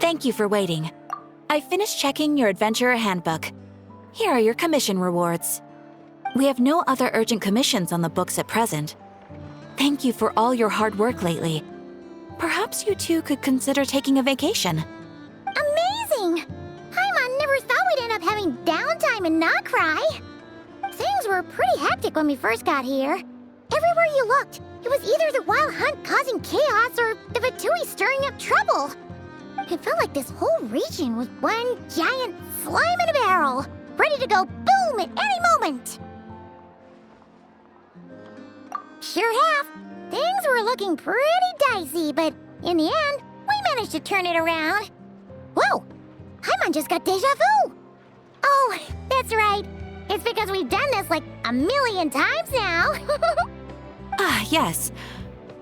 Thank you for waiting. I finished checking your adventurer handbook. Here are your commission rewards. We have no other urgent commissions on the books at present. Thank you for all your hard work lately. Perhaps you two could consider taking a vacation. Amazing! Paimon never thought we'd end up having downtime in Nod-Krai. Things were pretty hectic when we first got here. Everywhere you looked, it was either the wild hunt causing chaos or the Fatui stirring up trouble. It felt like this whole region was one giant slime in a barrel, ready to go boom at any moment. Sure have. Things were looking pretty dicey, but in the end, we managed to turn it around. Whoa! Paimon just got deja vu! Oh, that's right. It's because we've done this like a million times now. Yes.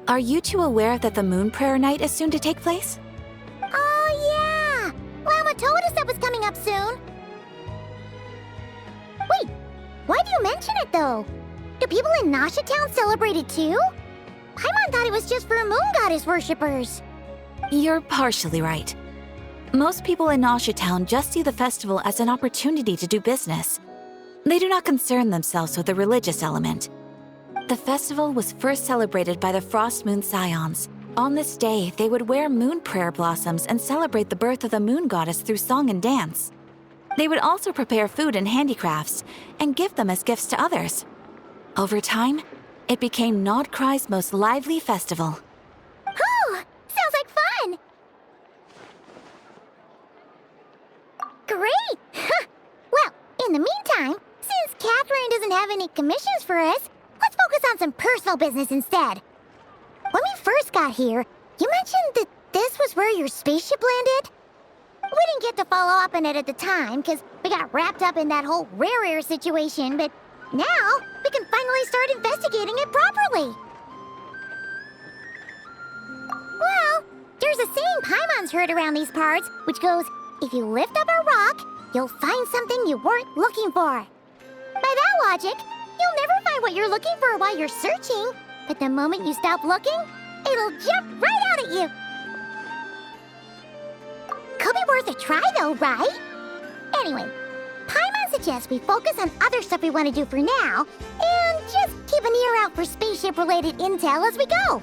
Are you two aware that the Moon Prayer Night is soon to take place? Oh, yeah! Llama told us that was coming up soon. Wait, why do you mention it, though? Do people in Nasha Town celebrate it, too? Paimon thought it was just for moon goddess worshippers. You're partially right. Most people in Nasha Town just see the festival as an opportunity to do business. They do not concern themselves with the religious element. The festival was first celebrated by the Frost Moon Scions. On this day, they would wear moon prayer blossoms and celebrate the birth of the moon goddess through song and dance. They would also prepare food and handicrafts and give them as gifts to others. Over time, it became Nod-Krai's most lively festival. Oh, sounds like fun! Great! Well, in the meantime, since Catherine doesn't have any commissions for us, let's focus on some personal business instead. When we first got here, you mentioned that this was where your spaceship landed? We didn't get to follow up on it at the time, because we got wrapped up in that whole rare air situation, but now we can finally start investigating it properly. Well, there's a saying Paimon's heard around these parts, which goes, if you lift up a rock, you'll find something you weren't looking for. By that logic, you'll never find what you're looking for while you're searching, but the moment you stop looking, it'll jump right out at you. Could be worth a try though, right? Anyway, Paimon suggests we focus on other stuff we want to do for now, and just keep an ear out for spaceship-related intel as we go.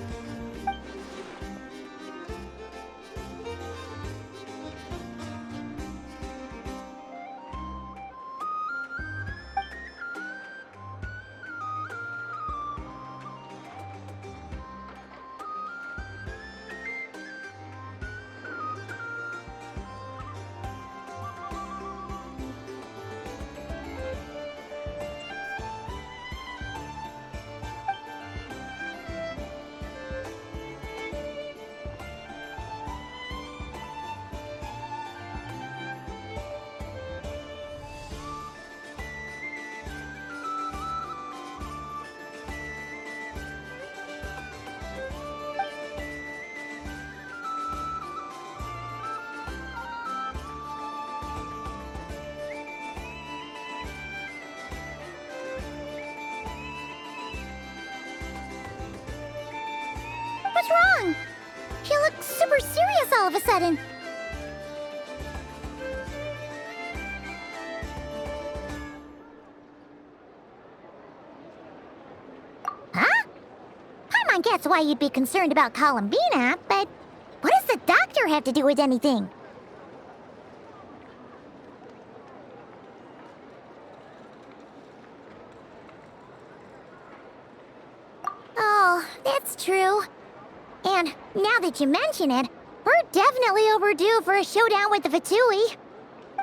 What's wrong? She looks super serious all of a sudden. Huh? Paimon gets why you'd be concerned about Columbina, but what does the doctor have to do with anything? Oh, that's true. And now that you mention it, we're definitely overdue for a showdown with the Fatui.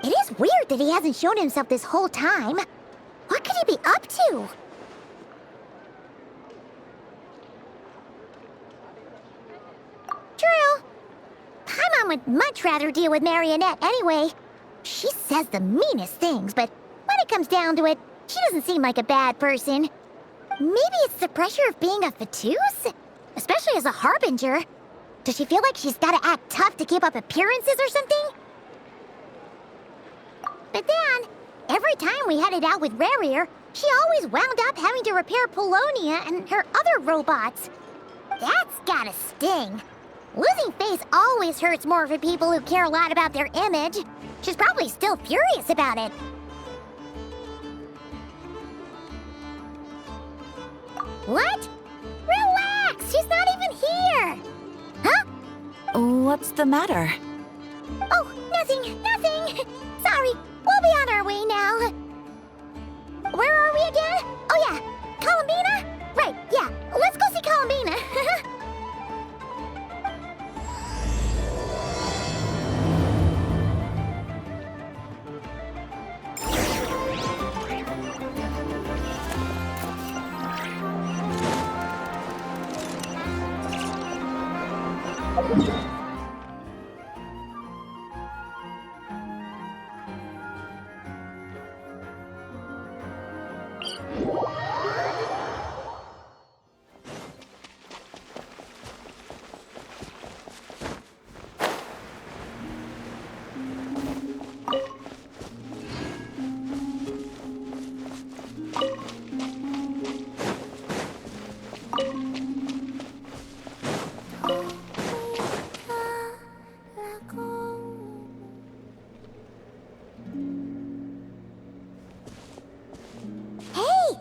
It is weird that he hasn't shown himself this whole time. What could he be up to? True. Paimon would much rather deal with Marionette anyway. She says the meanest things, but when it comes down to it, she doesn't seem like a bad person. Maybe it's the pressure of being a Fatuse? Especially as a Harbinger. Does she feel like she's gotta act tough to keep up appearances or something? But then, every time we headed out with Rarier, she always wound up having to repair Polonia and her other robots. That's gotta sting. Losing face always hurts more for people who care a lot about their image. She's probably still furious about it. What? Relax! She's not even here! Huh? What's the matter? Oh, nothing. Sorry, we'll be on our way now. Where are we again? Oh yeah, Columbina? Right, yeah, let's go see Columbina.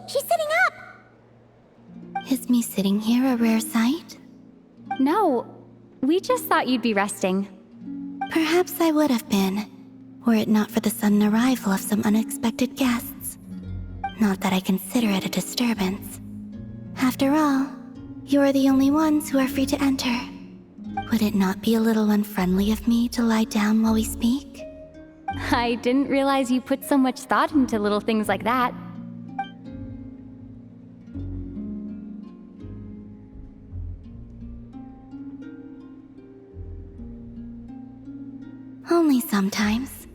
She's sitting up! Is me sitting here a rare sight? No, we just thought you'd be resting. Perhaps I would have been, were it not for the sudden arrival of some unexpected guests. Not that I consider it a disturbance. After all, you are the only ones who are free to enter. Would it not be a little unfriendly of me to lie down while we speak? I didn't realize you put so much thought into little things like that. Only sometimes.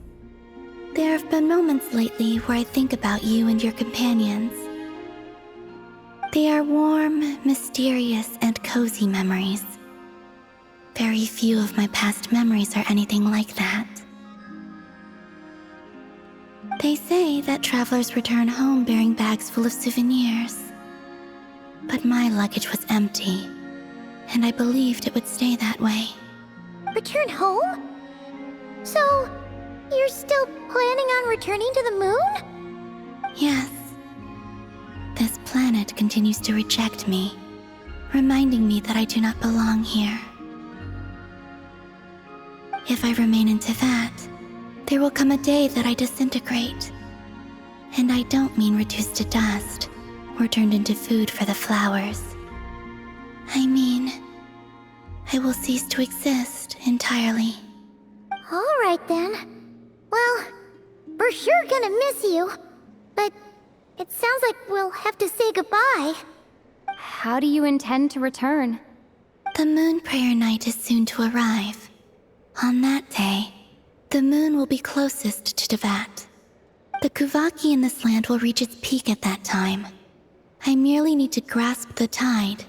There have been moments lately where I think about you and your companions. They are warm, mysterious, and cozy memories. Very few of my past memories are anything like that. They say that travelers return home bearing bags full of souvenirs. But my luggage was empty, and I believed it would stay that way. Return home? So, you're still planning on returning to the moon? Yes. This planet continues to reject me, reminding me that I do not belong here. If I remain in Teyvat, there will come a day that I disintegrate. And I don't mean reduced to dust, or turned into food for the flowers. I mean, I will cease to exist entirely. All right then. Well, we're sure gonna miss you. But it sounds like we'll have to say goodbye. How do you intend to return? The moon prayer night is soon to arrive. On that day, the moon will be closest to Teyvat. The Kuvaki in this land will reach its peak at that time. I merely need to grasp the tide,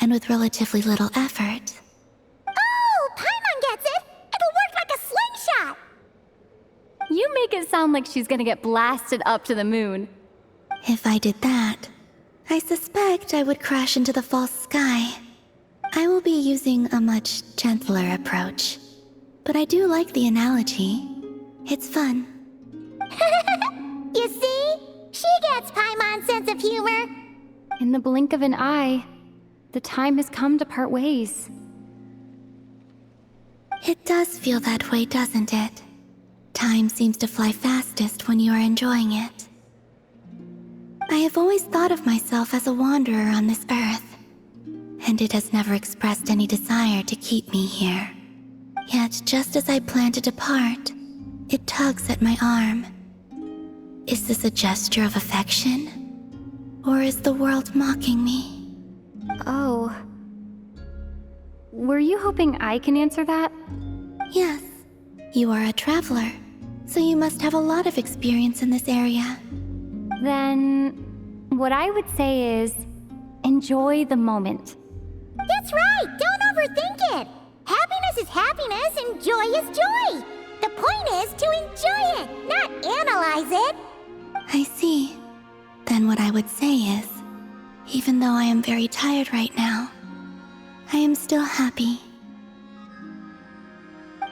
and with relatively little effort. Oh, Paimon gets it! It'll work like a slingshot! You make it sound like she's gonna get blasted up to the moon. If I did that, I suspect I would crash into the false sky. I will be using a much gentler approach. But I do like the analogy. It's fun. You see? She gets Paimon's sense of humor. In the blink of an eye, the time has come to part ways. It does feel that way, doesn't it? Time seems to fly fastest when you are enjoying it. I have always thought of myself as a wanderer on this earth, and it has never expressed any desire to keep me here. Yet, just as I plan to depart, it tugs at my arm. Is this a gesture of affection? Or is the world mocking me? Oh. Were you hoping I can answer that? Yes. You are a traveler, so you must have a lot of experience in this area. Then, what I would say is, enjoy the moment. That's right! Don't overthink it! Happiness is happiness and joy is joy! The point is to enjoy it, not analyze it! I see. Then what I would say is, even though I am very tired right now, I am still happy.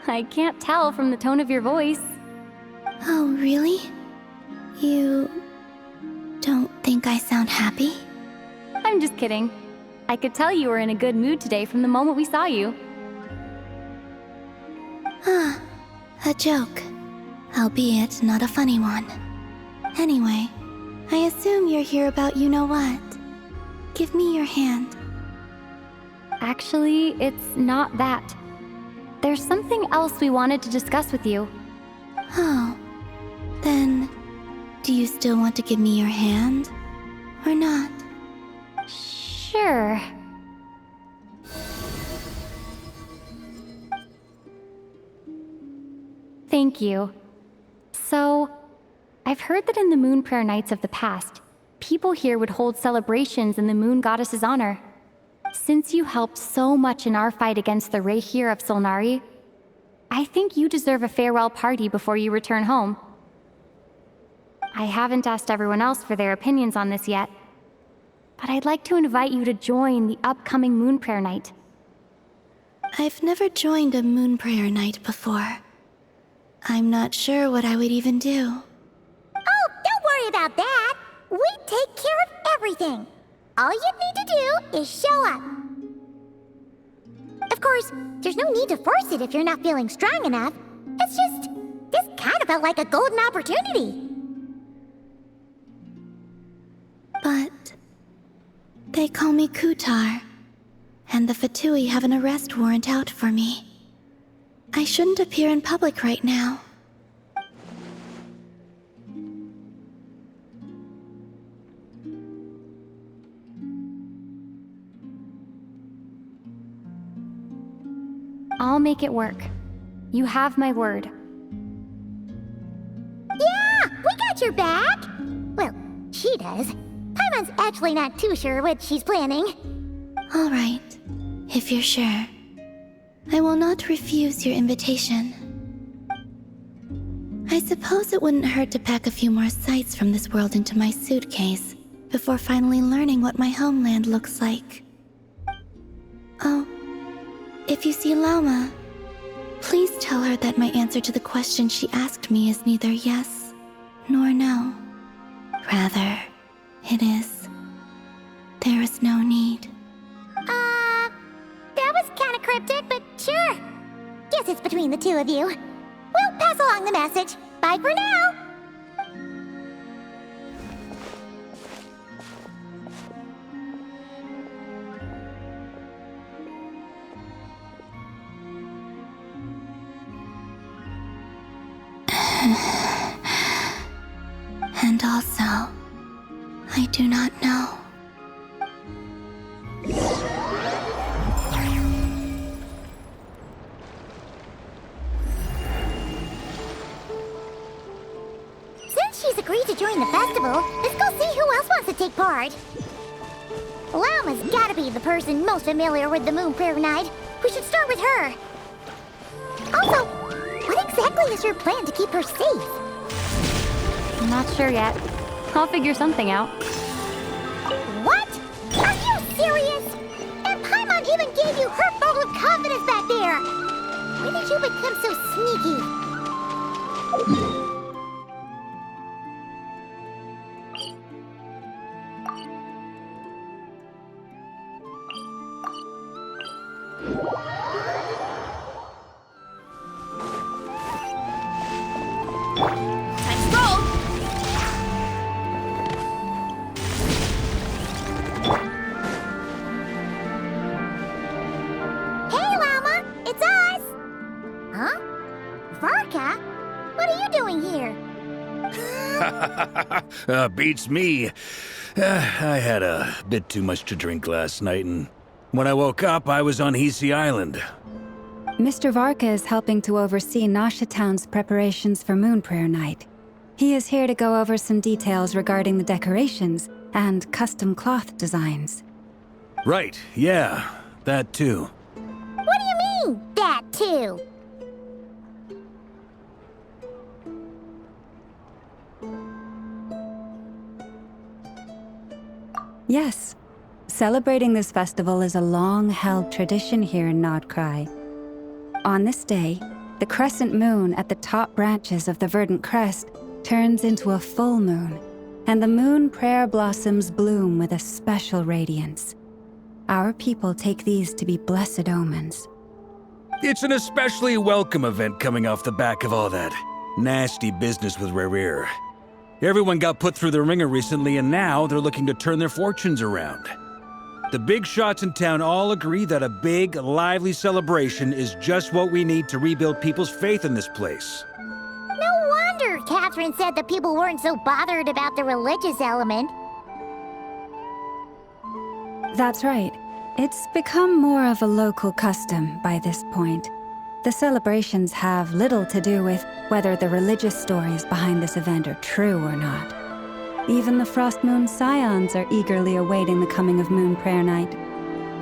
I can't tell from the tone of your voice. Oh, really? You don't think I sound happy? I'm just kidding. I could tell you were in a good mood today from the moment we saw you. Ah, a joke. Albeit not a funny one. Anyway, I assume you're here about you-know-what. Give me your hand. Actually, it's not that. There's something else we wanted to discuss with you. Oh, then do you still want to give me your hand? Or not? Sure. Thank you. So, I've heard that in the Moon Prayer Nights of the past, people here would hold celebrations in the Moon Goddess's honor. Since you helped so much in our fight against the Rehir of Solnari, I think you deserve a farewell party before you return home. I haven't asked everyone else for their opinions on this yet, but I'd like to invite you to join the upcoming Moon Prayer Night. I've never joined a Moon Prayer Night before. I'm not sure what I would even do. Oh, don't worry about that. We take care of everything. All you need to do is show up. Of course, there's no need to force it if you're not feeling strong enough. It's just, this kind of felt like a golden opportunity. But they call me Kutar, and the Fatui have an arrest warrant out for me. I shouldn't appear in public right now. I'll make it work. You have my word. Yeah, we got your back. Well, she does. Paimon's actually not too sure what she's planning. All right, if you're sure. I will not refuse your invitation. I suppose it wouldn't hurt to pack a few more sights from this world into my suitcase before finally learning what my homeland looks like. Oh, if you see Lauma, please tell her that my answer to the question she asked me is neither yes nor no. Rather, it is, there is no need. That was kind of cryptic, but sure. Guess it's between the two of you. We'll pass along the message. Bye for now. And also, I do not know. Since she's agreed to join the festival, let's go see who else wants to take part. Lauma's gotta be the person most familiar with the Moon Prayer Night. We should start with her. Also, what exactly is your plan to keep her safe? I'm not sure yet. I'll figure something out. What? Are you serious? And Paimon even gave you her vote of confidence back there. When did you become so sneaky? Hey, Llama! It's us! Huh? Varka? What are you doing here? Beats me. I had a bit too much to drink last night, and when I woke up, I was on Hisi Island. Mr. Varka is helping to oversee Nasha Town's preparations for Moon Prayer Night. He is here to go over some details regarding the decorations and custom cloth designs. Right, yeah, that too. What do you mean, that too? Yes, celebrating this festival is a long-held tradition here in Nod-Krai. On this day, The crescent moon at the top branches of the verdant crest turns into a full moon, and the moon prayer blossoms bloom with a special radiance. Our people take these to be blessed omens. It's an especially welcome event coming off the back of all that nasty business with Rare. Everyone got put through the ringer recently, and now they're looking to turn their fortunes around. The big shots in town all agree that a big, lively celebration is just what we need to rebuild people's faith in this place. No wonder Catherine said that people weren't so bothered about the religious element. That's right. It's become more of a local custom by this point. The celebrations have little to do with whether the religious stories behind this event are true or not. Even the Frost Moon Scions are eagerly awaiting the coming of Moon Prayer Night,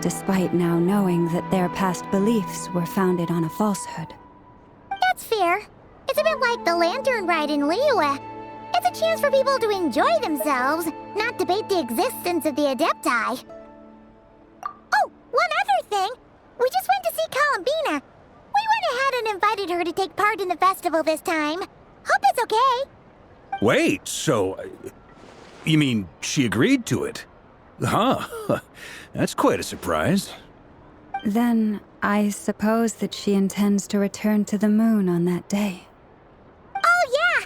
despite now knowing that their past beliefs were founded on a falsehood. That's fair. It's a bit like the Lantern Ride in Liyue. It's a chance for people to enjoy themselves, not debate the existence of the Adepti. Oh, one other thing! We just went to see Columbina. We went ahead and invited her to take part in the festival this time. Hope it's okay. Wait, so... you mean she agreed to it? Huh. That's quite a surprise. Then, I suppose that she intends to return to the moon on that day. Oh, yeah!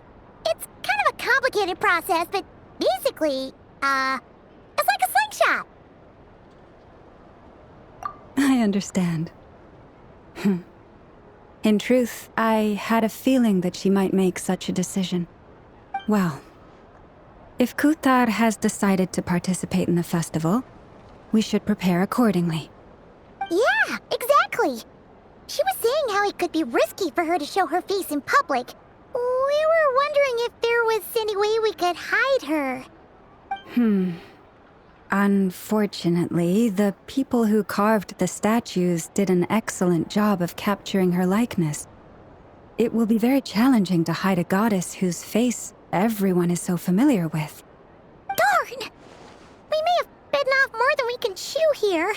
It's kind of a complicated process, but basically, it's like a slingshot. I understand. In truth, I had a feeling that she might make such a decision. Well, if Kuthar has decided to participate in the festival, we should prepare accordingly. Yeah, exactly. She was saying how it could be risky for her to show her face in public. We were wondering if there was any way we could hide her. Unfortunately, the people who carved the statues did an excellent job of capturing her likeness. It will be very challenging to hide a goddess whose face everyone is so familiar with. Darn! We may have bitten off more than we can chew here.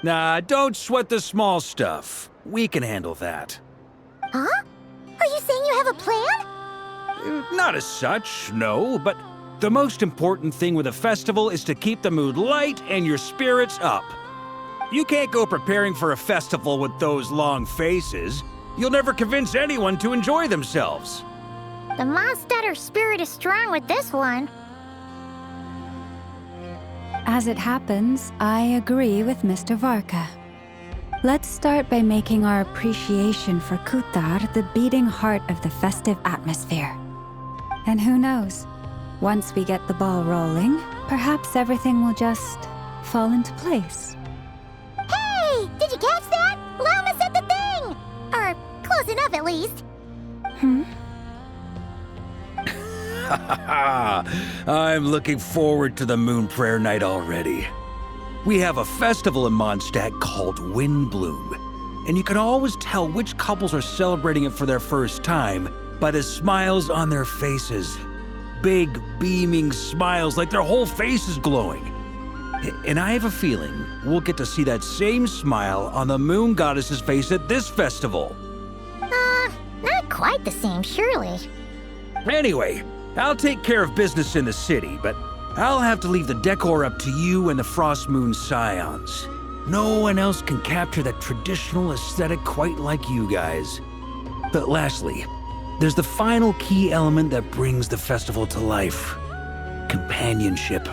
Nah, don't sweat the small stuff. We can handle that. Huh? Are you saying you have a plan? Not as such, no, but the most important thing with a festival is to keep the mood light and your spirits up. You can't go preparing for a festival with those long faces. You'll never convince anyone to enjoy themselves. The Mondstatter spirit is strong with this one. As it happens, I agree with Mr. Varka. Let's start by making our appreciation for Kuthar the beating heart of the festive atmosphere. And who knows? Once we get the ball rolling, perhaps everything will just fall into place. Hey! Did you catch that? Llama said the thing! Or close enough at least. I'm looking forward to the Moon Prayer Night already. We have a festival in Mondstadt called Windbloom, and you can always tell which couples are celebrating it for their first time by the smiles on their faces. Big, beaming smiles like their whole face is glowing. And I have a feeling we'll get to see that same smile on the Moon Goddess's face at this festival. Not quite the same, surely. Anyway, I'll take care of business in the city, but I'll have to leave the decor up to you and the Frost Moon Scions. No one else can capture that traditional aesthetic quite like you guys. But lastly, there's the final key element that brings the festival to life: companionship.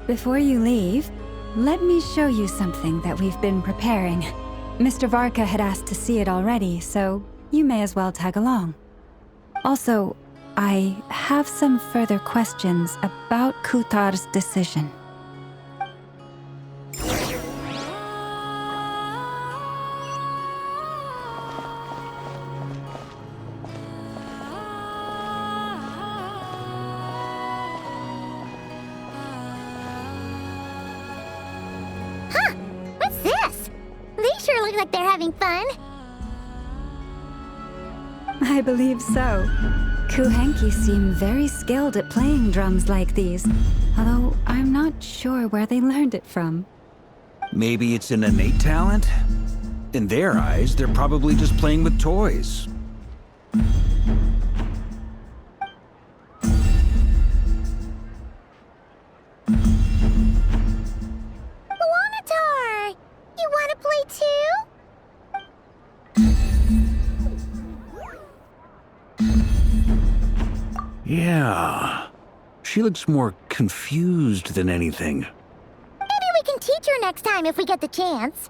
Before you leave, let me show you something that we've been preparing. Mr. Varka had asked to see it already, so you may as well tag along. Also, I have some further questions about Kuthar's decision. What's this? They sure look like they're having fun. I believe so. Kuhenki seem very skilled at playing drums like these, although I'm not sure where they learned it from. Maybe it's an innate talent? In their eyes, they're probably just playing with toys. Wanatar! You wanna play too? Yeah. She looks more confused than anything. Maybe we can teach her next time if we get the chance.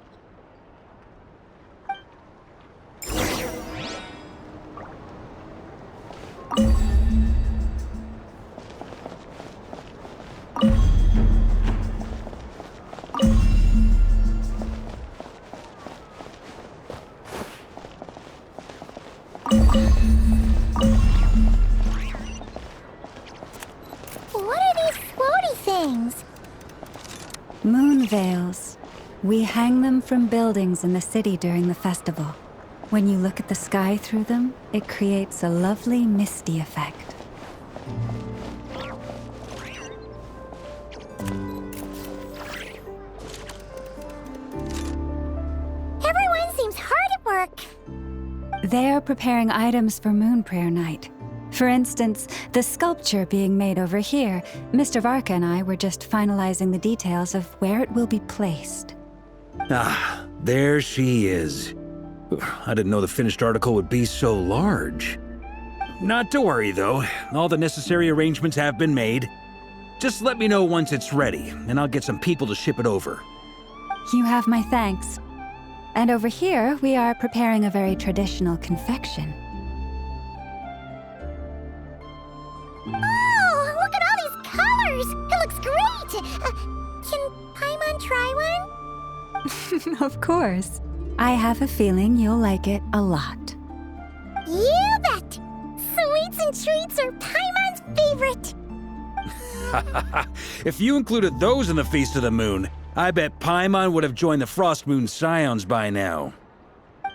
What are these floaty things? Moon veils. We hang them from buildings in the city during the festival. When you look at the sky through them, it creates a lovely misty effect. Everyone seems hard at work. They're preparing items for Moon Prayer Night. For instance, the sculpture being made over here, Mr. Varka and I were just finalizing the details of where it will be placed. Ah, there she is. I didn't know the finished article would be so large. Not to worry, though. All the necessary arrangements have been made. Just let me know once it's ready, and I'll get some people to ship it over. You have my thanks. And over here, we are preparing a very traditional confection. Oh, look at all these colors! It looks great! Can Paimon try one? Of course. I have a feeling you'll like it a lot. You bet! Sweets and treats are Paimon's favorite! If you included those in the Feast of the Moon, I bet Paimon would have joined the Frost Moon Scions by now.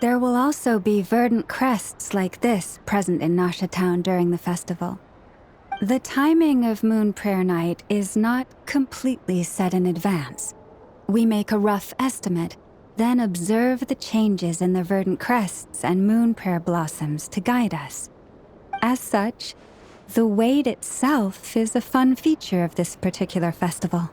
There will also be verdant crests like this present in Nasha Town during the festival. The timing of Moon Prayer Night is not completely set in advance. We make a rough estimate, then observe the changes in the verdant crests and moon prayer blossoms to guide us. As such, the wait itself is a fun feature of this particular festival.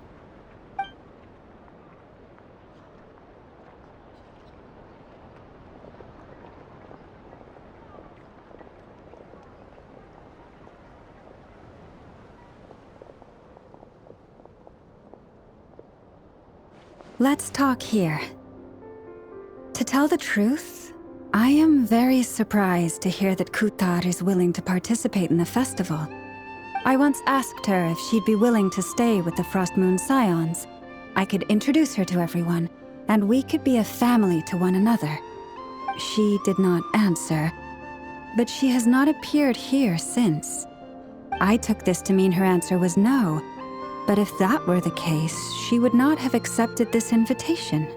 Let's talk here. To tell the truth, I am very surprised to hear that Kutar is willing to participate in the festival. I once asked her if she'd be willing to stay with the Frost Moon Scions. I could introduce her to everyone, and we could be a family to one another. She did not answer, but she has not appeared here since. I took this to mean her answer was no, but if that were the case, she would not have accepted this invitation.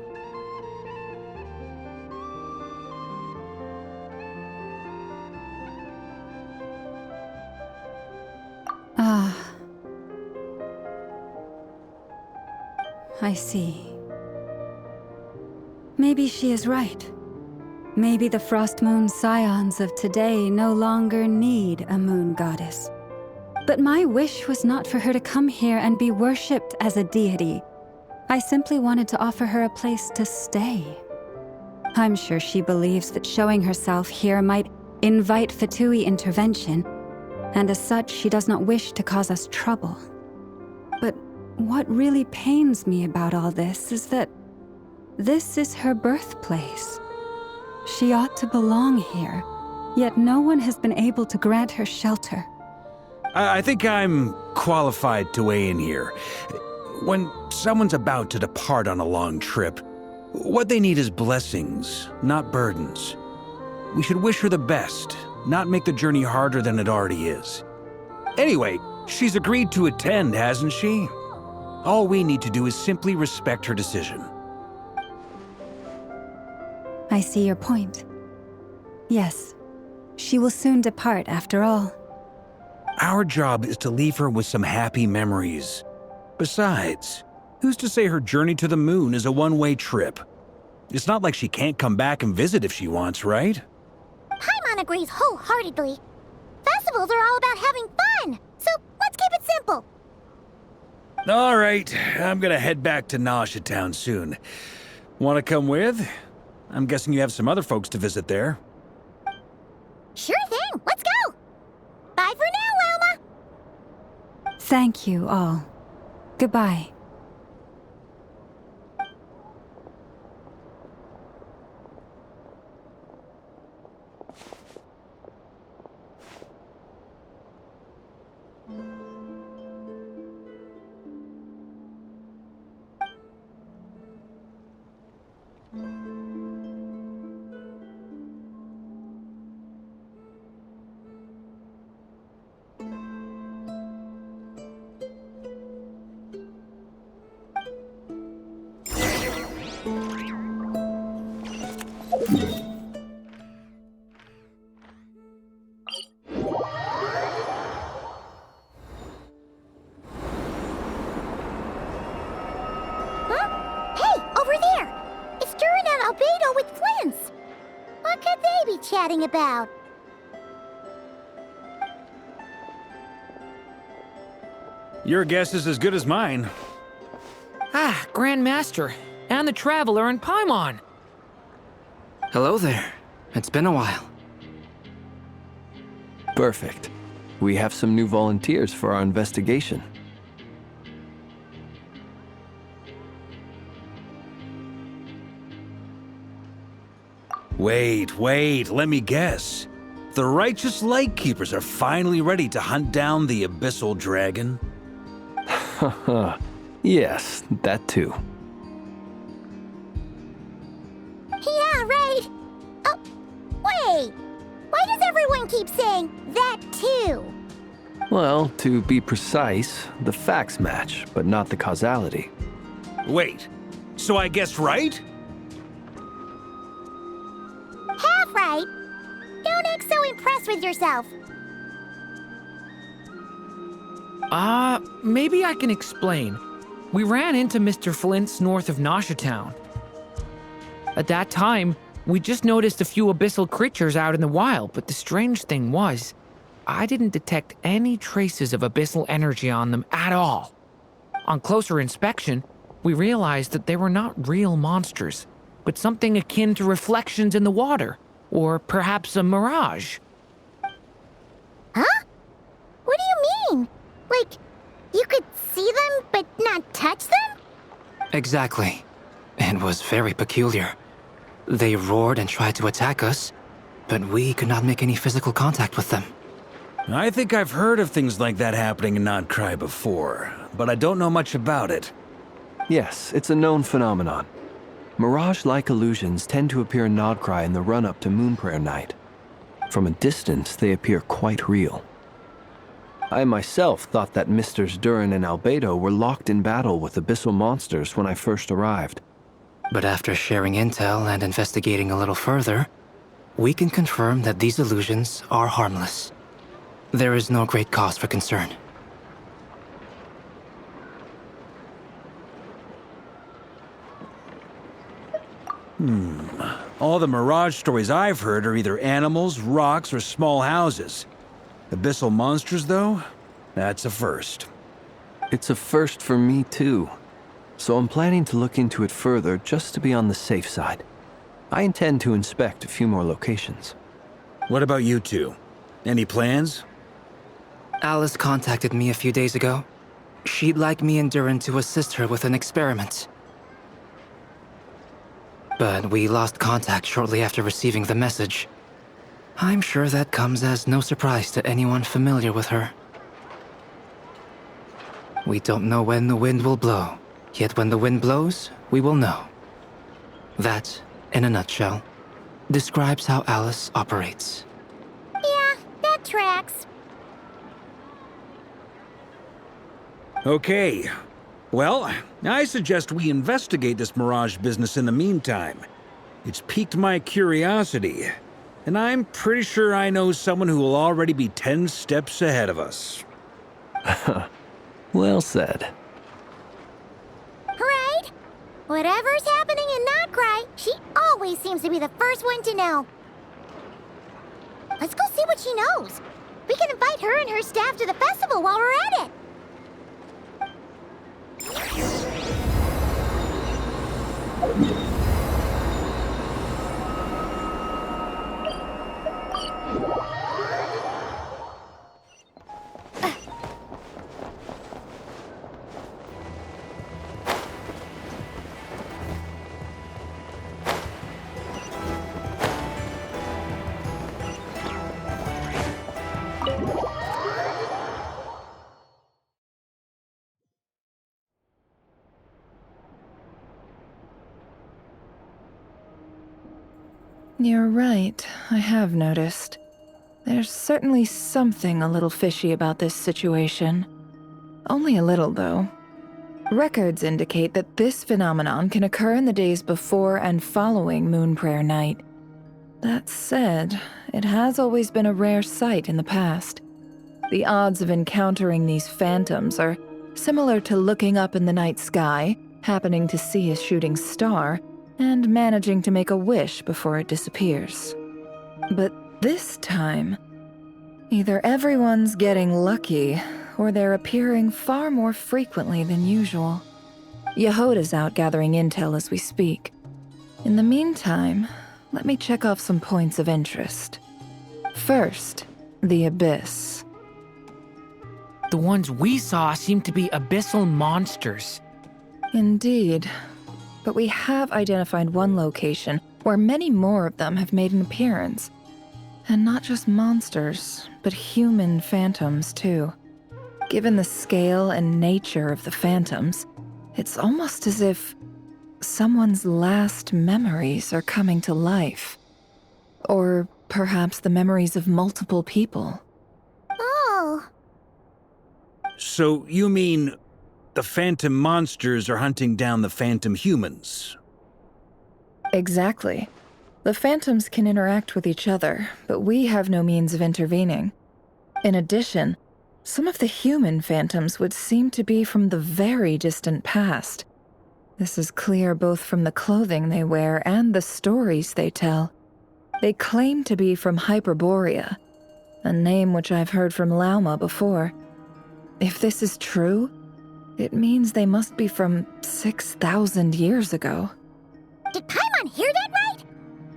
I see. Maybe she is right. Maybe the Frost Moon Scions of today no longer need a moon goddess. But my wish was not for her to come here and be worshipped as a deity. I simply wanted to offer her a place to stay. I'm sure she believes that showing herself here might invite Fatui intervention, and as such, she does not wish to cause us trouble. But what really pains me about all this is that this is her birthplace. She ought to belong here, yet no one has been able to grant her shelter. I think I'm qualified to weigh in here. When someone's about to depart on a long trip, what they need is blessings, not burdens. We should wish her the best, not make the journey harder than it already is. Anyway, she's agreed to attend, hasn't she? All we need to do is simply respect her decision. I see your point. Yes, she will soon depart after all. Our job is to leave her with some happy memories. Besides, who's to say her journey to the moon is a one-way trip? It's not like she can't come back and visit if she wants, right? Paimon agrees wholeheartedly. Festivals are all about having fun, so let's keep it simple. All right, I'm gonna head back to Nausea Town soon. Want to come with? I'm guessing you have some other folks to visit there. Sure thing, let's go! Bye for now, Wilma! Thank you all. Goodbye. Chatting about? Your guess is as good as mine. Ah, Grand Master, and the Traveler and Paimon. Hello there. It's been a while. Perfect. We have some new volunteers for our investigation. Wait, let me guess. The righteous Lightkeepers are finally ready to hunt down the Abyssal Dragon? Haha. Yes, that too. Yeah, right. Oh, wait. Why does everyone keep saying that too? Well, to be precise, the facts match, but not the causality. Wait, so I guessed right? Half right. Don't act so impressed with yourself. Maybe I can explain. We ran into Mr. Flint's north of Nausea Town. At that time, we just noticed a few abyssal creatures out in the wild, but the strange thing was, I didn't detect any traces of abyssal energy on them at all. On closer inspection, we realized that they were not real monsters, but something akin to reflections in the water, or perhaps a mirage. Huh? What do you mean? Like, you could see them but not touch them? Exactly. It was very peculiar. They roared and tried to attack us, but we could not make any physical contact with them. I think I've heard of things like that happening in Nod-Krai before, but I don't know much about it. Yes, it's a known phenomenon. Mirage-like illusions tend to appear in Nod-Krai in the run-up to Moonprayer Night. From a distance, they appear quite real. I myself thought that Misters Durin and Albedo were locked in battle with abyssal monsters when I first arrived. But after sharing intel and investigating a little further, we can confirm that these illusions are harmless. There is no great cause for concern. All the Mirage stories I've heard are either animals, rocks, or small houses. Abyssal monsters, though? That's a first. It's a first for me, too. So I'm planning to look into it further just to be on the safe side. I intend to inspect a few more locations. What about you two? Any plans? Alice contacted me a few days ago. She'd like me and Durin to assist her with an experiment. But we lost contact shortly after receiving the message. I'm sure that comes as no surprise to anyone familiar with her. We don't know when the wind will blow, yet when the wind blows, we will know. That, in a nutshell, describes how Alice operates. Yeah, that tracks. Okay. Well, I suggest we investigate this Mirage business in the meantime. It's piqued my curiosity, and I'm pretty sure I know someone who will already be 10 steps ahead of us. Well said. Right? Whatever's happening in Nod-Krai, she always seems to be the first one to know. Let's go see what she knows. We can invite her and her staff to the festival while we're at it. You're right, I have noticed. There's certainly something a little fishy about this situation. Only a little, though. Records indicate that this phenomenon can occur in the days before and following Moon Prayer Night. That said, it has always been a rare sight in the past. The odds of encountering these phantoms are similar to looking up in the night sky, happening to see a shooting star, and managing to make a wish before it disappears. But this time, either everyone's getting lucky, or they're appearing far more frequently than usual. Yehoda's out gathering intel as we speak. In the meantime, let me check off some points of interest. First, the Abyss. The ones we saw seem to be abyssal monsters. Indeed. But we have identified one location where many more of them have made an appearance. And not just monsters, but human phantoms, too. Given the scale and nature of the phantoms, it's almost as if someone's last memories are coming to life. Or perhaps the memories of multiple people. Oh. So you mean the phantom monsters are hunting down the phantom humans? Exactly. The phantoms can interact with each other, but we have no means of intervening. In addition, some of the human phantoms would seem to be from the very distant past. This is clear both from the clothing they wear and the stories they tell. They claim to be from Hyperborea, a name which I've heard from Lauma before. If this is true, it means they must be from 6,000 years ago. Did Paimon hear that right?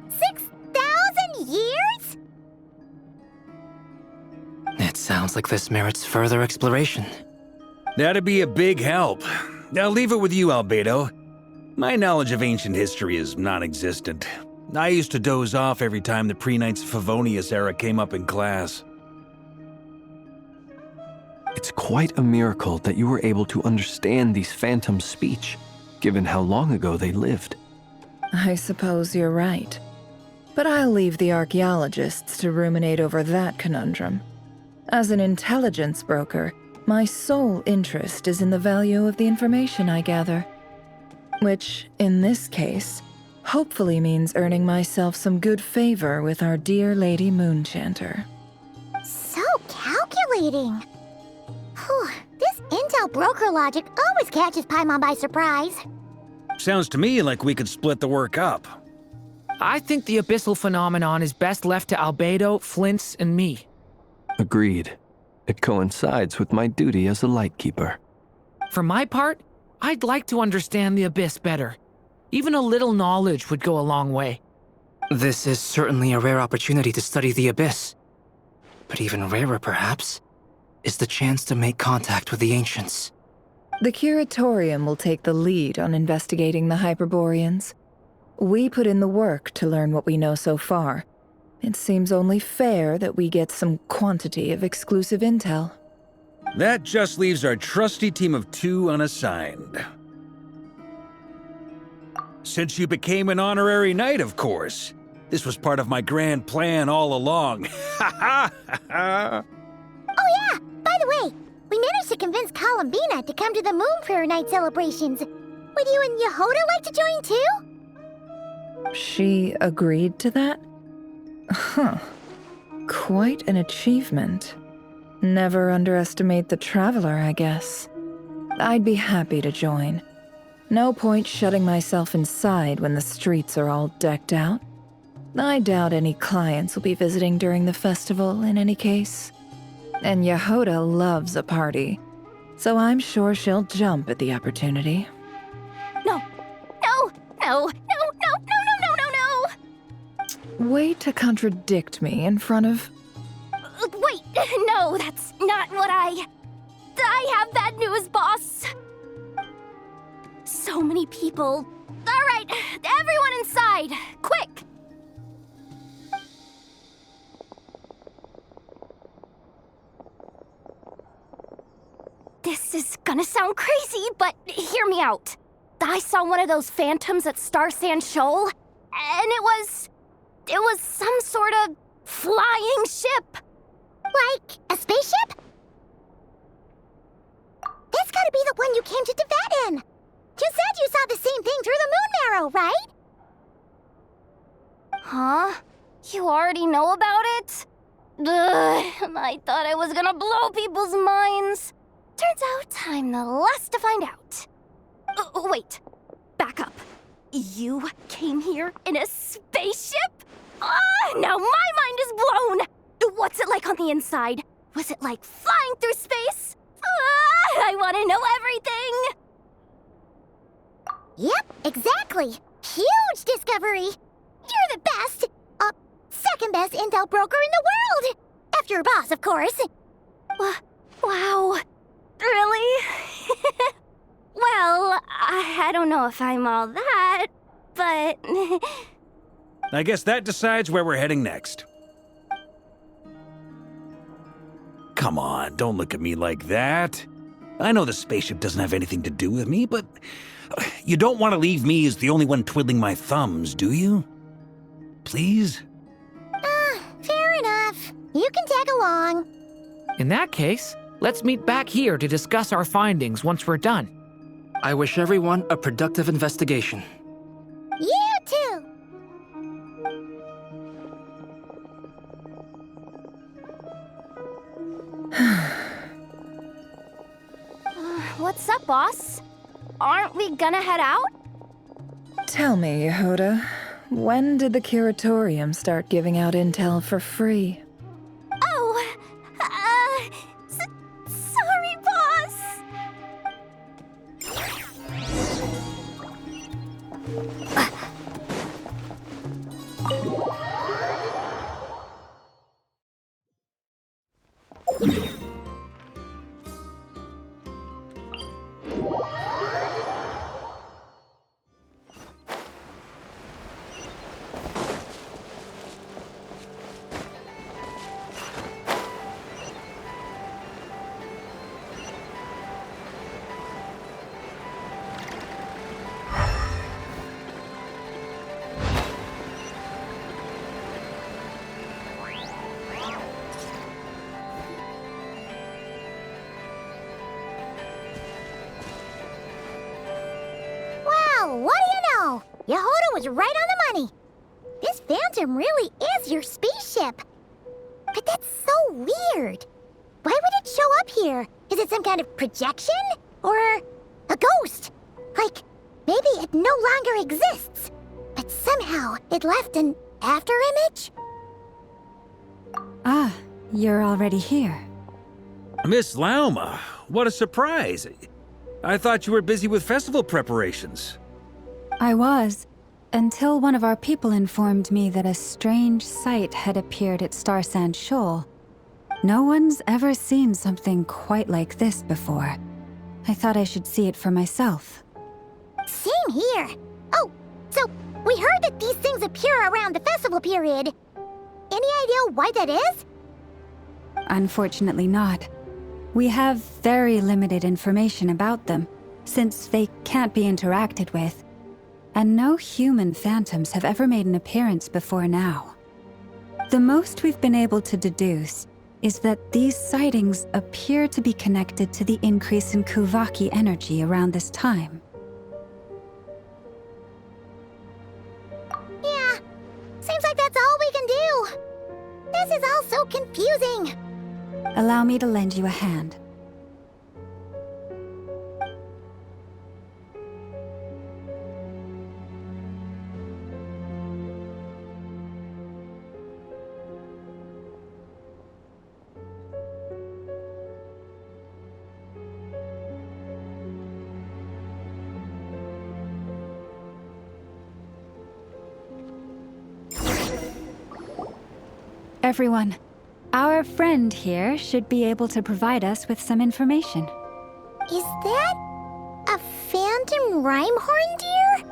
6,000 years? It sounds like this merits further exploration. That'd be a big help. I'll leave it with you, Albedo. My knowledge of ancient history is non-existent. I used to doze off every time the pre-Knights of Favonius era came up in class. It's quite a miracle that you were able to understand these phantoms' speech, given how long ago they lived. I suppose you're right. But I'll leave the archaeologists to ruminate over that conundrum. As an intelligence broker, my sole interest is in the value of the information I gather. Which, in this case, hopefully means earning myself some good favor with our dear Lady Moonchanter. So calculating. Whew, this intel broker logic always catches Paimon by surprise. Sounds to me like we could split the work up. I think the abyssal phenomenon is best left to Albedo, Flint's, and me. Agreed. It coincides with my duty as a lightkeeper. For my part, I'd like to understand the abyss better. Even a little knowledge would go a long way. This is certainly a rare opportunity to study the Abyss. But even rarer, perhaps, is the chance to make contact with the Ancients. The Curatorium will take the lead on investigating the Hyperboreans. We put in the work to learn what we know so far. It seems only fair that we get some quantity of exclusive intel. That just leaves our trusty team of 2 unassigned. Since you became an honorary knight, of course. This was part of my grand plan all along. Ha ha ha! Oh yeah, by the way, we managed to convince Columbina to come to the Moon Prayer Night celebrations. Would you and Yehoda like to join too? She agreed to that? Huh. Quite an achievement. Never underestimate the traveler, I guess. I'd be happy to join. No point shutting myself inside when the streets are all decked out. I doubt any clients will be visiting during the festival in any case. And Yehuda loves a party, so I'm sure she'll jump at the opportunity. No, no, no, no, no, no, no, no, no, no! Way to contradict me in front of... Wait, no, that's not what I have bad news, boss. So many people. All right, everyone inside, quick! This is gonna sound crazy, but hear me out. I saw one of those phantoms at Star Sand Shoal, and it was some sort of flying ship. Like a spaceship? That's gotta be the one you came to Tibet in. You said you saw the same thing through the moon marrow, right? Huh? You already know about it? Ugh, I thought I was gonna blow people's minds. Turns out I'm the last to find out. Wait, back up. You came here in a spaceship? Now my mind is blown! What's it like on the inside? Was it like flying through space? I want to know everything! Yep, exactly. Huge discovery. You're the best, second best intel broker in the world. After your boss, of course. Wow. Really? Well, I don't know if I'm all that, but... I guess that decides where we're heading next. Come on, don't look at me like that. I know the spaceship doesn't have anything to do with me, but you don't want to leave me as the only one twiddling my thumbs, do you? Please? Fair enough. You can tag along. In that case, let's meet back here to discuss our findings once we're done. I wish everyone a productive investigation. You too. What's up, boss? Aren't we gonna head out? Tell me, Yehuda, when did the curatorium start giving out intel for free? Oh, sorry, boss. What do you know? Yehuda was right on the money. This phantom really is your spaceship. But that's so weird. Why would it show up here? Is it some kind of projection? Or a ghost? Like, maybe it no longer exists, but somehow it left an afterimage? Ah, you're already here. Miss Lauma, what a surprise. I thought you were busy with festival preparations. I was, until one of our people informed me that a strange sight had appeared at Star Sand Shoal. No one's ever seen something quite like this before. I thought I should see it for myself. Same here. Oh, so we heard that these things appear around the festival period. Any idea why that is? Unfortunately not. We have very limited information about them, since they can't be interacted with. And no human phantoms have ever made an appearance before now. The most we've been able to deduce is that these sightings appear to be connected to the increase in Kuvaki energy around this time. Yeah, seems like that's all we can do. This is all so confusing. Allow me to lend you a hand. everyone. Our friend here should be able to provide us with some information. Is that a phantom rhyme-horn deer?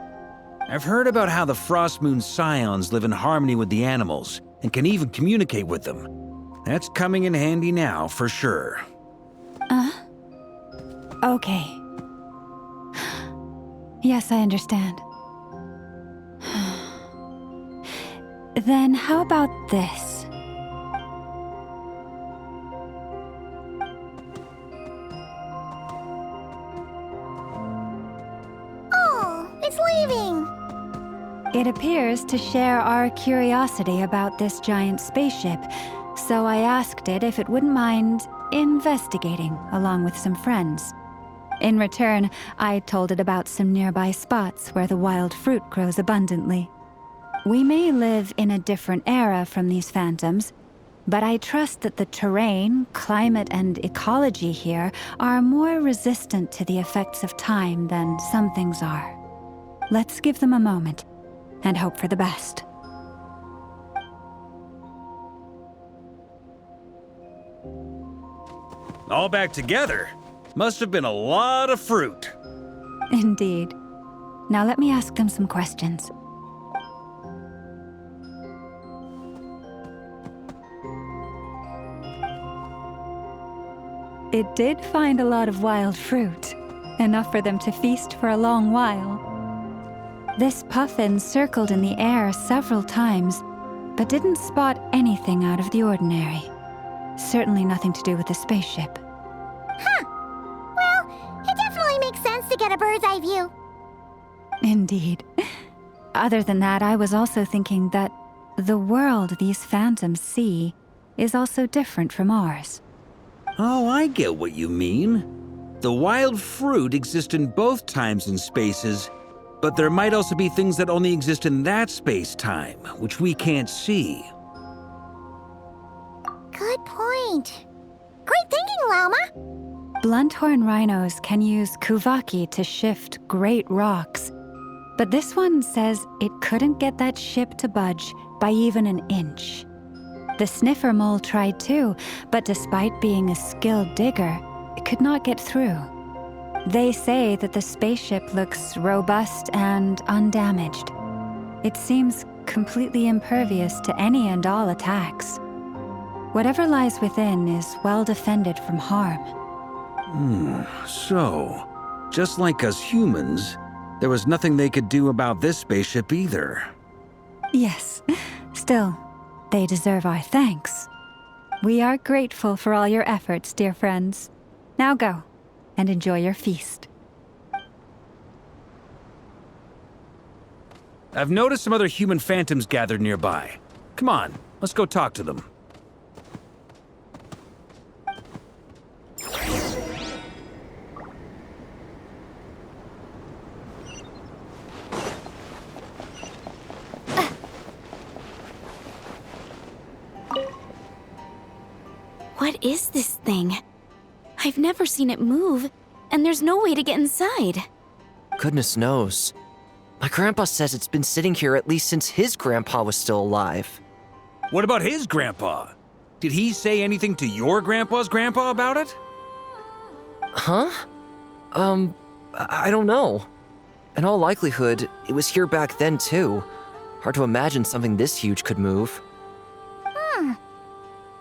I've heard about how the Frost Moon Scions live in harmony with the animals and can even communicate with them. That's coming in handy now, for sure. Okay. Yes, I understand. Then how about this? Oh, it's leaving. It appears to share our curiosity about this giant spaceship, so I asked it if it wouldn't mind investigating along with some friends. In return, I told it about some nearby spots where the wild fruit grows abundantly. We may live in a different era from these phantoms, but I trust that the terrain, climate, and ecology here are more resistant to the effects of time than some things are. Let's give them a moment and hope for the best. All back together? Must have been a lot of fruit. Indeed. Now let me ask them some questions. It did find a lot of wild fruit, enough for them to feast for a long while. This puffin circled in the air several times, but didn't spot anything out of the ordinary. Certainly nothing to do with the spaceship. Huh. Well, it definitely makes sense to get a bird's eye view. Indeed. Other than that, I was also thinking that the world these phantoms see is also different from ours. Oh, I get what you mean. The wild fruit exist in both times and spaces, but there might also be things that only exist in that space-time, which we can't see. Good point. Great thinking, Lauma. Blunthorn rhinos can use kuvaki to shift great rocks, but this one says it couldn't get that ship to budge by even an inch. The sniffer mole tried too, but despite being a skilled digger, it could not get through. They say that the spaceship looks robust and undamaged. It seems completely impervious to any and all attacks. Whatever lies within is well defended from harm. So, just like us humans, there was nothing they could do about this spaceship either. Yes, still, they deserve our thanks. We are grateful for all your efforts, dear friends. Now go, and enjoy your feast. I've noticed some other human phantoms gathered nearby. Come on, let's go talk to them. What is this thing? I've never seen it move, and there's no way to get inside. Goodness knows. My grandpa says it's been sitting here at least since his grandpa was still alive. What about his grandpa? Did he say anything to your grandpa's grandpa about it? Huh? I don't know. In all likelihood, it was here back then too. Hard to imagine something this huge could move.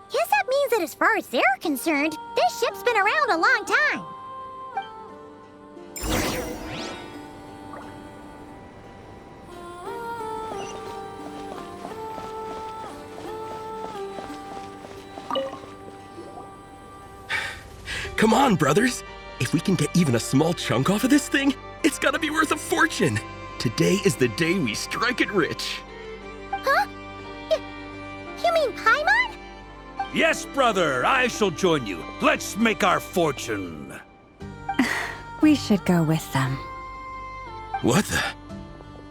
Guess that means that as far as they're concerned, this ship's been around a long time. Come on, brothers. If we can get even a small chunk off of this thing, it's gotta be worth a fortune. Today is the day we strike it rich. Huh? You mean Paimon? Yes, brother, I shall join you. Let's make our fortune. We should go with them. What the?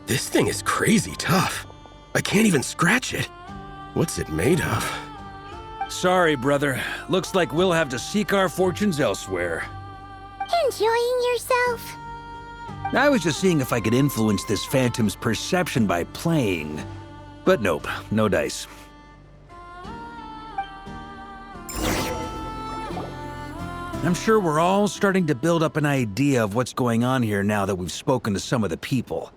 This thing is crazy tough. I can't even scratch it. What's it made of? Sorry, brother. Looks like we'll have to seek our fortunes elsewhere. Enjoying yourself? I was just seeing if I could influence this phantom's perception by playing. But nope, no dice. I'm sure we're all starting to build up an idea of what's going on here now that we've spoken to some of the people.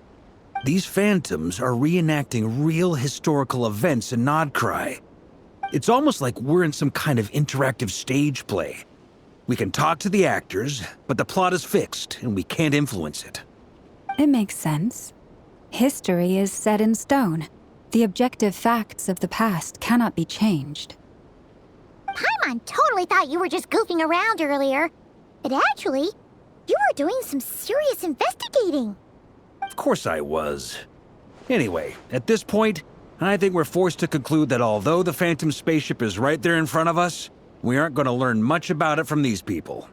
These phantoms are reenacting real historical events in Nod-Krai. It's almost like we're in some kind of interactive stage play. We can talk to the actors, but the plot is fixed and we can't influence it. It makes sense. History is set in stone. The objective facts of the past cannot be changed. Paimon totally thought you were just goofing around earlier. But actually, you were doing some serious investigating. Of course I was. Anyway, at this point, I think we're forced to conclude that although the Phantom spaceship is right there in front of us, we aren't going to learn much about it from these people.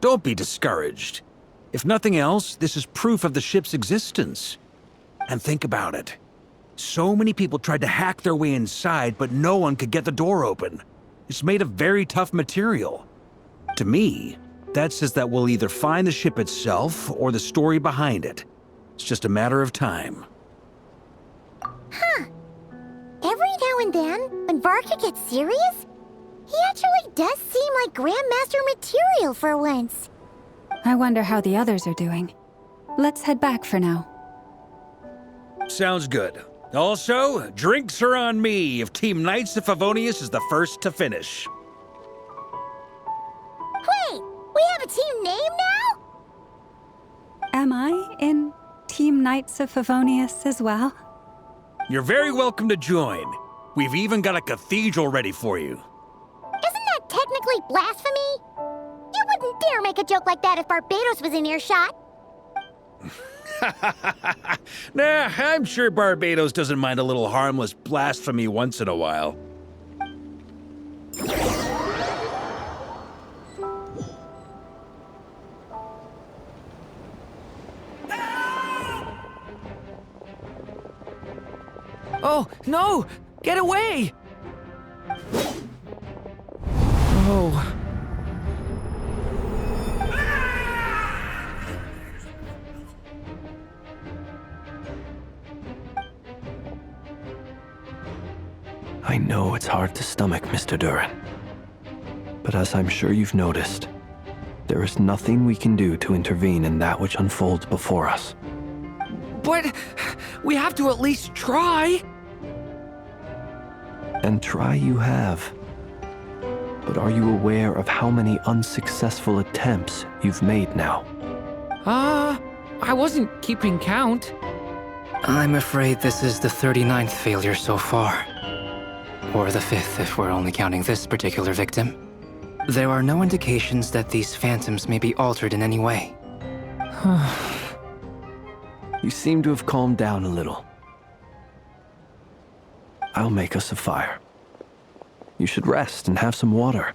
Don't be discouraged. If nothing else, this is proof of the ship's existence. And think about it. So many people tried to hack their way inside, but no one could get the door open. It's made of very tough material. To me, that says that we'll either find the ship itself or the story behind it. It's just a matter of time. Huh. Every now and then, when Varka gets serious, he actually does seem like Grandmaster material for once. I wonder how the others are doing. Let's head back for now. Sounds good. Also, drinks are on me if Team Knights of Favonius is the first to finish. Wait, we have a team name now? Am I in Team Knights of Favonius as well? You're very welcome to join. We've even got a cathedral ready for you. Isn't that technically blasphemy? You wouldn't dare make a joke like that if Barbados was in earshot. Nah, I'm sure Barbados doesn't mind a little harmless blasphemy once in a while. Oh, no! Get away! Oh. I know it's hard to stomach, Mr. Duran. But as I'm sure you've noticed, there is nothing we can do to intervene in that which unfolds before us. But we have to at least try. And try you have. But are you aware of how many unsuccessful attempts you've made now? I wasn't keeping count. I'm afraid this is the 39th failure so far. Or the 5th if we're only counting this particular victim. There are no indications that these phantoms may be altered in any way. You seem to have calmed down a little. I'll make us a fire. You should rest and have some water.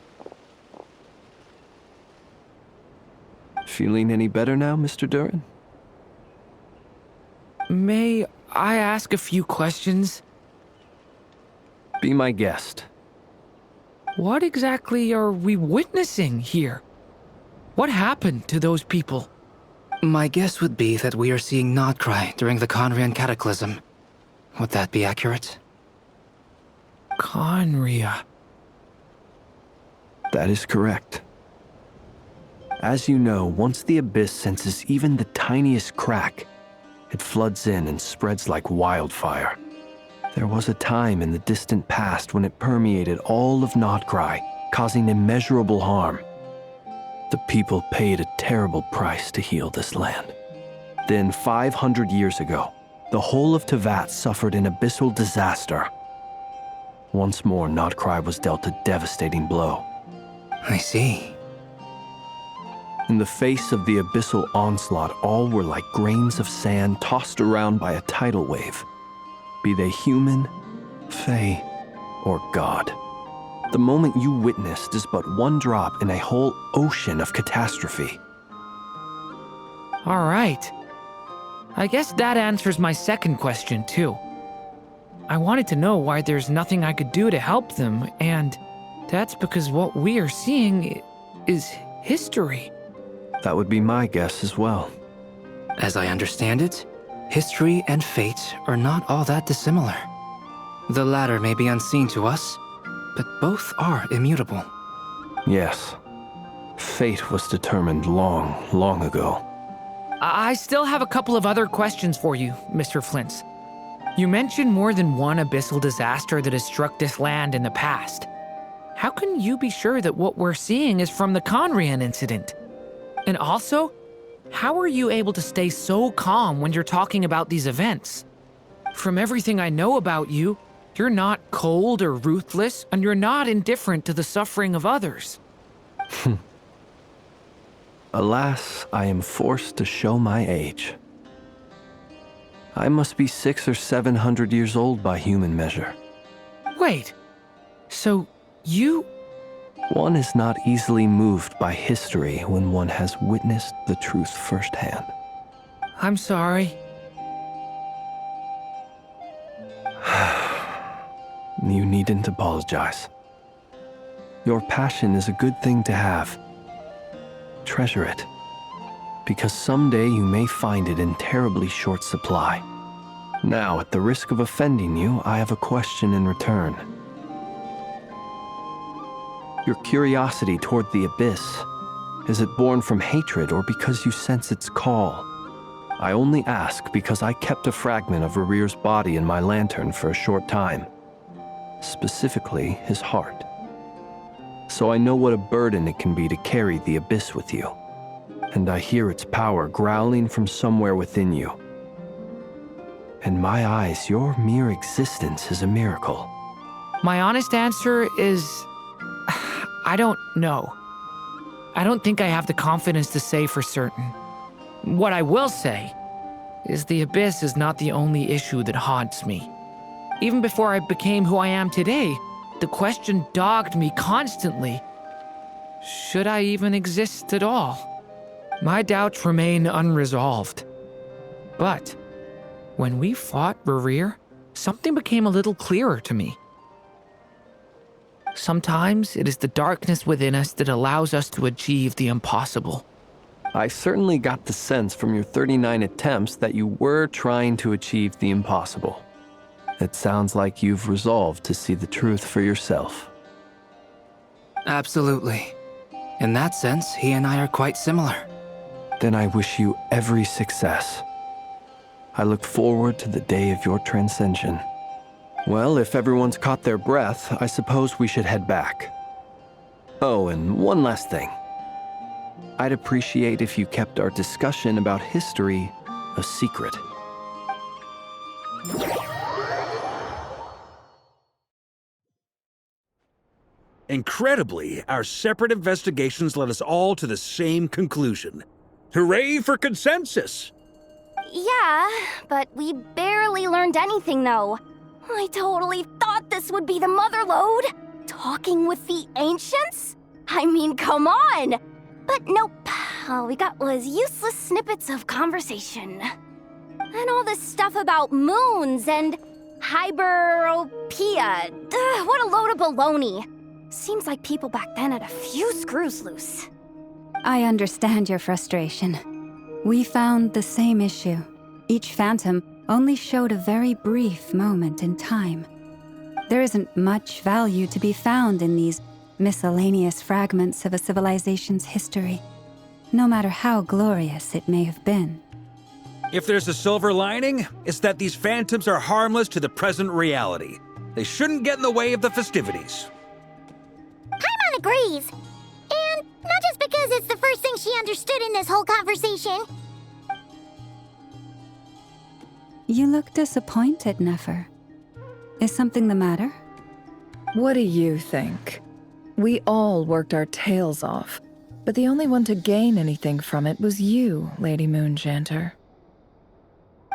Feeling any better now, Mr. Duran? May I ask a few questions? Be my guest. What exactly are we witnessing here? What happened to those people? My guess would be that we are seeing Nod-Krai during the Conrian Cataclysm. Would that be accurate? Conria. That is correct. As you know, once the Abyss senses even the tiniest crack, it floods in and spreads like wildfire. There was a time in the distant past when it permeated all of Nod-Krai, causing immeasurable harm. The people paid a terrible price to heal this land. Then 500 years ago, the whole of Tevat suffered an abyssal disaster. Once more, Nod-Krai was dealt a devastating blow. I see. In the face of the abyssal onslaught, all were like grains of sand tossed around by a tidal wave, be they human, fae, or god. The moment you witnessed is but one drop in a whole ocean of catastrophe. All right. I guess that answers my second question, too. I wanted to know why there's nothing I could do to help them, and that's because what we are seeing is history. That would be my guess as well. As I understand it, history and fate are not all that dissimilar. The latter may be unseen to us, but both are immutable. Yes. Fate was determined long, long ago. I still have a couple of other questions for you, Mr. Flint's. You mentioned more than one abyssal disaster that has struck this land in the past. How can you be sure that what we're seeing is from the Conrian incident? And also, how are you able to stay so calm when you're talking about these events? From everything I know about you, you're not cold or ruthless, and you're not indifferent to the suffering of others. Alas, I am forced to show my age. I must be 600 or 700 years old by human measure. Wait, so you... One is not easily moved by history when one has witnessed the truth firsthand. I'm sorry. You needn't apologize. Your passion is a good thing to have. Treasure it, because someday you may find it in terribly short supply. Now, at the risk of offending you, I have a question in return. Your curiosity toward the abyss, is it born from hatred or because you sense its call? I only ask because I kept a fragment of Rarir's body in my lantern for a short time. Specifically, his heart. So I know what a burden it can be to carry the abyss with you. And I hear its power growling from somewhere within you. In my eyes, your mere existence is a miracle. My honest answer is... I don't know. I don't think I have the confidence to say for certain. What I will say is the abyss is not the only issue that haunts me. Even before I became who I am today, the question dogged me constantly. Should I even exist at all? My doubts remain unresolved. But when we fought Rarir, something became a little clearer to me. Sometimes it is the darkness within us that allows us to achieve the impossible. I certainly got the sense from your 39 attempts that you were trying to achieve the impossible. It sounds like you've resolved to see the truth for yourself. Absolutely. In that sense, he and I are quite similar. Then I wish you every success. I look forward to the day of your transcension. Well, if everyone's caught their breath, I suppose we should head back. Oh, and one last thing. I'd appreciate if you kept our discussion about history a secret. Incredibly, our separate investigations led us all to the same conclusion. Hooray for consensus! Yeah, but we barely learned anything, though. I totally thought this would be the mother lode. Talking with the ancients? I mean, come on! But nope, all we got was useless snippets of conversation. And all this stuff about moons and hyperopia. What a load of baloney. Seems like people back then had a few screws loose. I understand your frustration. We found the same issue. Each phantom only showed a very brief moment in time. There isn't much value to be found in these miscellaneous fragments of a civilization's history, no matter how glorious it may have been. If there's a silver lining, it's that these phantoms are harmless to the present reality. They shouldn't get in the way of the festivities. Paimon agrees. And not just because it's the first thing she understood in this whole conversation. You look disappointed, Nefer. Is something the matter? What do you think? We all worked our tails off, but the only one to gain anything from it was you, Lady Moonjanter.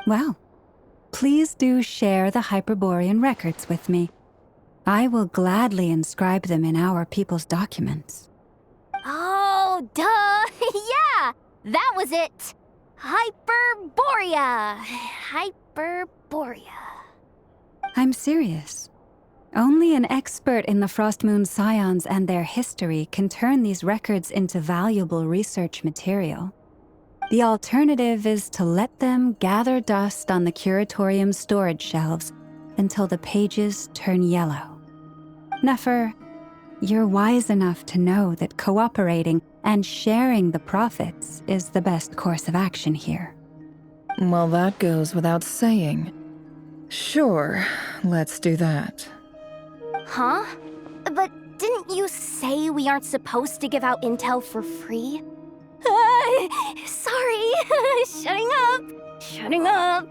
Well, please do share the Hyperborean records with me. I will gladly inscribe them in our people's documents. Oh, duh! Yeah! That was it! Hyperborea! Hyperborea. I'm serious. Only an expert in the Frostmoon Scions and their history can turn these records into valuable research material. The alternative is to let them gather dust on the Curatorium's storage shelves until the pages turn yellow. Nefer, you're wise enough to know that cooperating and sharing the profits is the best course of action here. Well, that goes without saying. Sure, let's do that. Huh? But didn't you say we aren't supposed to give out intel for free? Sorry. Shutting up.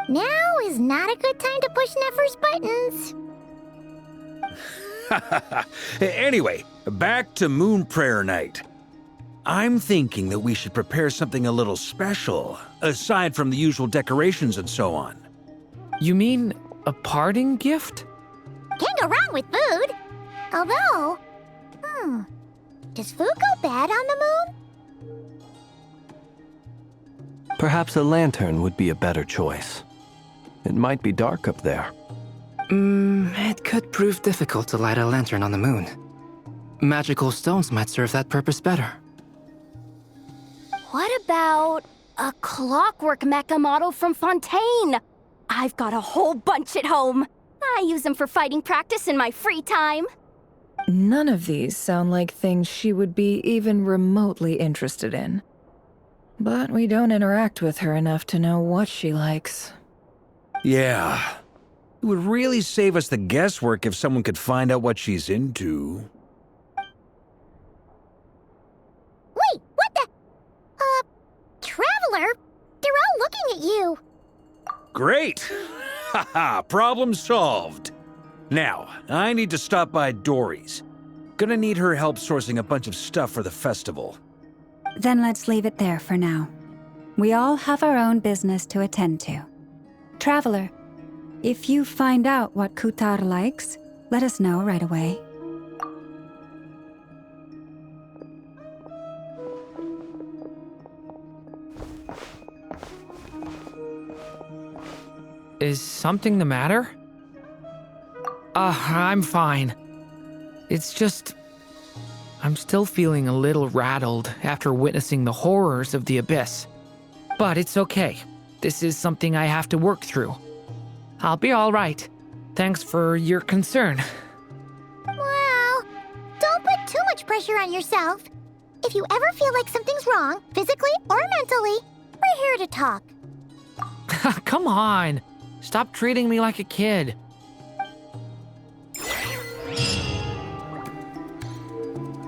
Now is not a good time to push Nefer's buttons. Anyway, back to Moon Prayer Night. I'm thinking that we should prepare something a little special, aside from the usual decorations and so on. You mean a parting gift? Can't go wrong with food. Although, does food go bad on the moon? Perhaps a lantern would be a better choice. It might be dark up there. It could prove difficult to light a lantern on the moon. Magical stones might serve that purpose better. What about a clockwork mecha model from Fontaine? I've got a whole bunch at home. I use them for fighting practice in my free time. None of these sound like things she would be even remotely interested in. But we don't interact with her enough to know what she likes. Yeah. It would really save us the guesswork if someone could find out what she's into. Wait, what the? Traveler? They're all looking at you. Great! Haha, problem solved. Now, I need to stop by Dory's. Gonna need her help sourcing a bunch of stuff for the festival. Then let's leave it there for now. We all have our own business to attend to. Traveler, if you find out what Kutar likes, let us know right away. Is something the matter? I'm fine. It's just... I'm still feeling a little rattled after witnessing the horrors of the Abyss. But it's okay. This is something I have to work through. I'll be all right. Thanks for your concern. Well, don't put too much pressure on yourself. If you ever feel like something's wrong, physically or mentally, we're here to talk. Come on. Stop treating me like a kid.